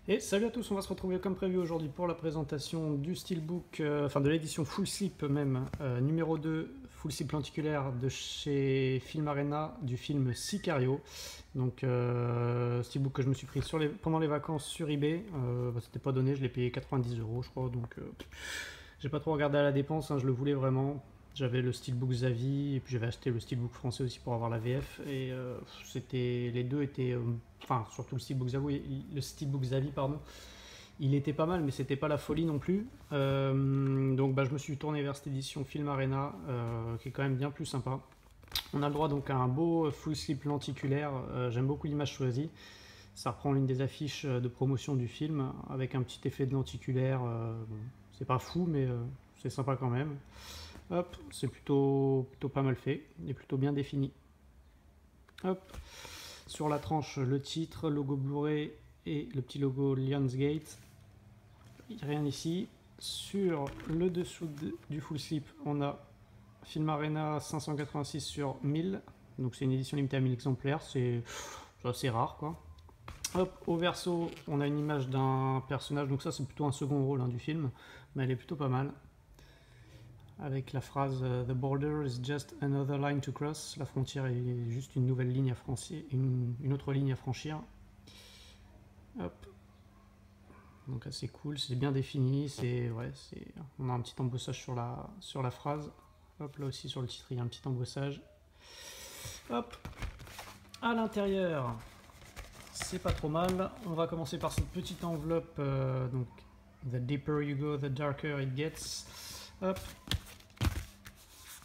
Et salut à tous, on va se retrouver comme prévu aujourd'hui pour la présentation du steelbook, enfin de l'édition Full Slip même, numéro 2, Full Slip lenticulaire de chez Film Arena, du film Sicario. Donc steelbook que je me suis pris pendant les vacances sur eBay, c'était pas donné, je l'ai payé 90 € je crois, donc j'ai pas trop regardé à la dépense, hein, je le voulais vraiment. J'avais le steelbook Xavi et puis j'avais acheté le steelbook français aussi pour avoir la VF et les deux étaient, enfin surtout le steelbook Xavi pardon, il était pas mal mais c'était pas la folie non plus. Donc je me suis tourné vers cette édition Film Arena qui est quand même bien plus sympa. On a le droit donc à un beau full slip lenticulaire, j'aime beaucoup l'image choisie. Ça reprend l'une des affiches de promotion du film avec un petit effet de lenticulaire. Bon, c'est pas fou mais c'est sympa quand même. Hop, c'est plutôt pas mal fait et plutôt bien défini. Hop, sur la tranche, le titre, logo Blu-ray et le petit logo Lionsgate. Rien ici. Sur le dessous du full slip, on a Film Arena 586 sur 1000. Donc c'est une édition limitée à 1000 exemplaires, c'est assez rare quoi. Hop, au verso, on a une image d'un personnage, donc ça c'est plutôt un second rôle du film, mais elle est plutôt pas mal. Avec la phrase The border is just another line to cross. La frontière est juste une nouvelle ligne à franchir, une autre ligne à franchir. Hop. Donc assez cool, c'est bien défini. On a un petit embossage sur la phrase. Hop, là aussi sur le titre il y a un petit embossage. Hop. À l'intérieur, c'est pas trop mal. On va commencer par cette petite enveloppe. Donc, the deeper you go, the darker it gets. Hop.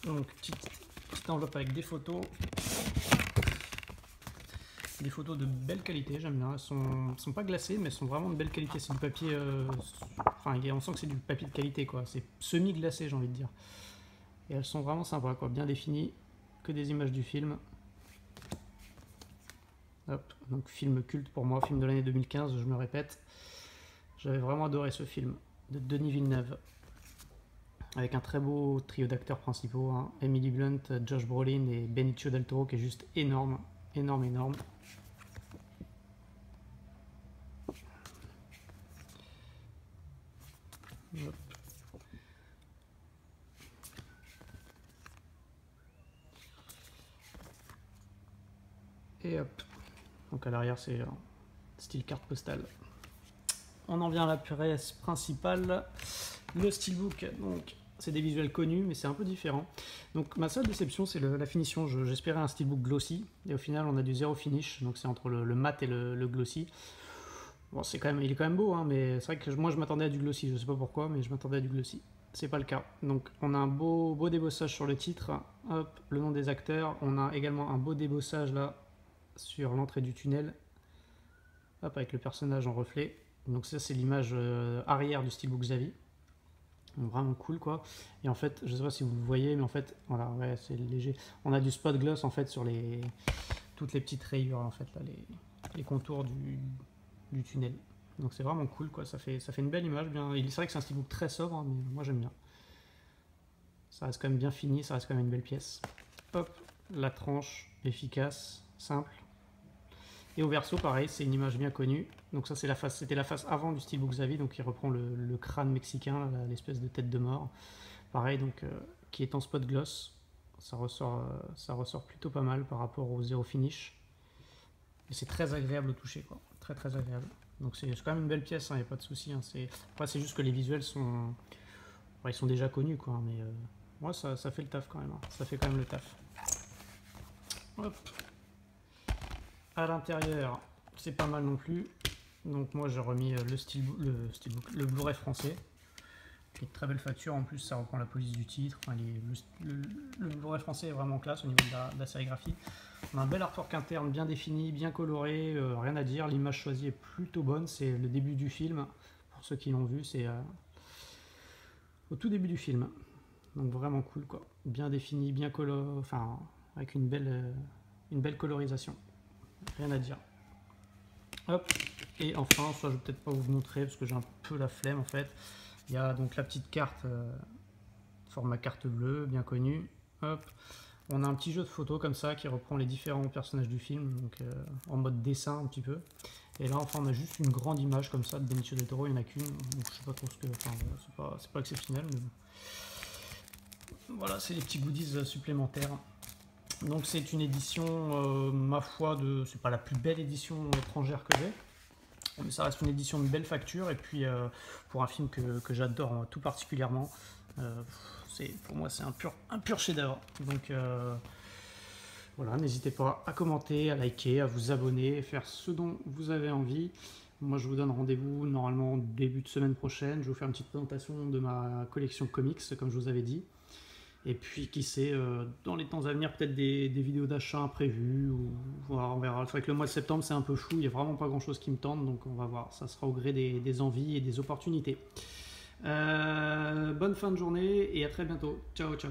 Donc petite enveloppe avec des photos de belle qualité, j'aime bien. Elles sont pas glacées mais elles sont vraiment de belle qualité, c'est du papier, enfin on sent que c'est du papier de qualité quoi, c'est semi glacé j'ai envie de dire. Et elles sont vraiment sympas quoi, bien définies, que des images du film. Hop, donc film culte pour moi, film de l'année 2015, je me répète. J'avais vraiment adoré ce film de Denis Villeneuve. Avec un très beau trio d'acteurs principaux, hein. Emily Blunt, Josh Brolin et Benicio del Toro qui est juste énorme, énorme, énorme. Hop. Et hop, donc à l'arrière c'est style carte postale. On en vient à la pièce principale, le steelbook. Donc c'est des visuels connus mais c'est un peu différent. Donc ma seule déception c'est la finition, j'espérais un steelbook glossy et au final on a du zéro finish, donc c'est entre le mat et le glossy. Bon il est quand même beau hein, mais c'est vrai que moi je m'attendais à du glossy, je sais pas pourquoi mais je m'attendais à du glossy. C'est pas le cas. Donc on a un beau débossage sur le titre, hop, le nom des acteurs, on a également un beau débossage là sur l'entrée du tunnel, hop, avec le personnage en reflet. Donc ça c'est l'image arrière du steelbook Xavi. Donc, vraiment cool quoi. Et en fait, je sais pas si vous le voyez, mais en fait, voilà, ouais, c'est léger. On a du spot gloss en fait sur toutes les petites rayures en fait là, les contours du tunnel. Donc c'est vraiment cool quoi. Ça fait une belle image. Bien, c'est vrai que c'est un steelbook très sobre, hein, mais moi j'aime bien. Ça reste quand même bien fini, ça reste quand même une belle pièce. Hop, la tranche efficace, simple. Et au verso, pareil, c'est une image bien connue. Donc ça, c'était la face avant du steelbook Xavi, donc il reprend le crâne mexicain, l'espèce de tête de mort. Pareil, donc qui est en spot gloss. Ça ressort plutôt pas mal par rapport au zéro finish. Et c'est très agréable au toucher, quoi. Très très agréable. Donc c'est quand même une belle pièce, il n'y a pas de souci. Hein. Après, c'est juste que les visuels sont, ils sont déjà connus, quoi. Mais moi, ça fait le taf quand même. Hein. Ça fait quand même le taf. Hop. À l'intérieur, c'est pas mal non plus. Donc moi j'ai remis le Blu-ray français, qui est de très belle facture. En plus ça reprend la police du titre. Enfin, le Blu-ray français est vraiment classe au niveau de la sérigraphie. On a un bel artwork interne bien défini, bien coloré, rien à dire. L'image choisie est plutôt bonne. C'est le début du film. Pour ceux qui l'ont vu, c'est au tout début du film. Donc vraiment cool quoi. Bien défini, bien coloré, enfin avec une belle colorisation. Rien à dire. Hop. Et enfin, ça je vais peut-être pas vous montrer parce que j'ai un peu la flemme en fait. Il y a donc la petite carte, format carte bleue, bien connue. Hop. On a un petit jeu de photos comme ça qui reprend les différents personnages du film, donc en mode dessin un petit peu. Et là, enfin, on a juste une grande image comme ça de Benicio del Toro, il n'y en a qu'une. Donc je sais pas trop ce que... Enfin, voilà, c'est pas exceptionnel, mais bon. Voilà, c'est les petits goodies supplémentaires. Donc c'est une édition, ma foi, c'est pas la plus belle édition étrangère que j'ai. Mais ça reste une édition de belle facture. Et puis pour un film que j'adore tout particulièrement, pour moi c'est un pur chef-d'œuvre. Donc voilà, n'hésitez pas à commenter, à liker, à vous abonner, faire ce dont vous avez envie. Moi je vous donne rendez-vous normalement début de semaine prochaine. Je vais vous faire une petite présentation de ma collection comics comme je vous avais dit. Et puis qui sait, dans les temps à venir peut-être des vidéos d'achat prévues, ou voilà, on verra. C'est vrai que le mois de septembre c'est un peu flou, il n'y a vraiment pas grand chose qui me tente, donc on va voir, ça sera au gré des envies et des opportunités. Bonne fin de journée et à très bientôt, ciao ciao.